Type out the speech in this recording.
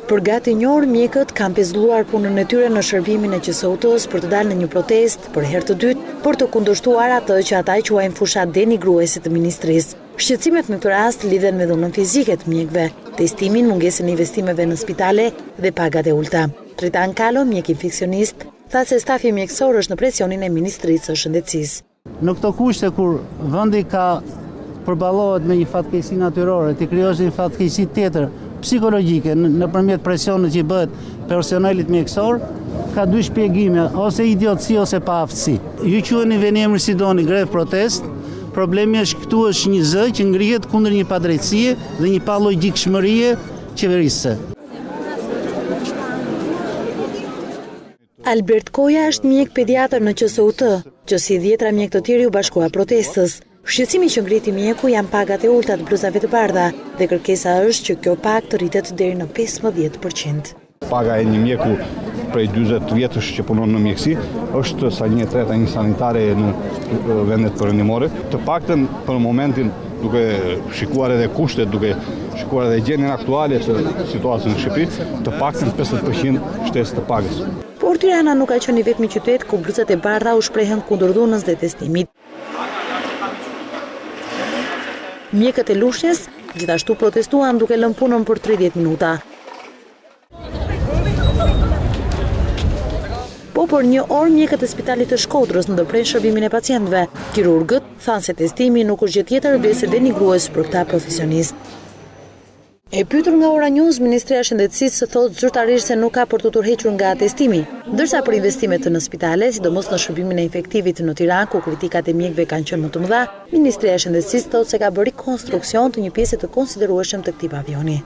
Për gati një orë, mjekët kanë pezulluar punën e tyre në shërbimin e QSOT-s për të dalë në një protestë për herë të dytë për të kundërshtuar atë që ata quajnë fushat denigruese të ministrisë. Shqetësimet në këtë rast lidhen me dhunën fizike të mjekëve, testimin, mungesën e investimeve në spitale dhe pagat e ulta. Tritan Kalo, mjek infeksionist, tha se stafi mjekësor është në presionin e Ministrisë së Shëndetësisë. Në këto kushte kur vendi ka përballohet me një fatkeqësi natyrore, të krijosh një fatkeqësi tjetër psikologjike nëpërmjet presionit që bëhet personelit mjekësor, ka dy shpjegime, ose idiotësi ose paaftësi. Ju quheni venimër si doni grev protest, problemi është këtu është një zë që ngrihet kundër një padrejtësie dhe një palogjikshmërie qeverisëse. Albert Koja është mjek pediatër në QSOT, që si 10 mjek të tjerë u bashkua protestës. Shqetësimi që ngriti mjeku janë pagat e ulta të bluzave të bardha dhe kërkesa është që kjo pagë të rritet deri në 15%. Paga e një mjeku prej 40 vjetësh që punon në mjekësi është sa 1/3 një sanitare në vendet perëndimore. Të paktën për momentin, duke shikuar edhe kushtet, duke shikuar edhe gjendjen aktuale të situatës në Shqipëri, të paktën 50% shtesë të pagës. Por Tirana nuk ka qenë vetëm qytet ku bluzat e bardha u shprehen kundër dhunës dhe testimit. Mjekët e Lushnjës gjithashtu protestuan duke lënë punën për 30 minuta. Po për një orë mjekët e spitalit të Shkodrës ndërprejnë shërbimin e pacientëve. Kirurgët thanë se testimi nuk është gjë tjetër veçse denigrues për këta profesionistë. E pyetur nga Ora News, Ministria e Shëndetësisë thotë zyrtarisht se nuk ka për të tërhequr nga testimi, ndërsa për investimet në spitale, sidomos në shërbimin e infektivit në Tiranë, ku kritikat e mjekëve kanë qenë më të mëdha, Ministria e Shëndetësisë thotë se ka bërë konstruksion të një pjese të konsiderueshëm të këtij pavioni.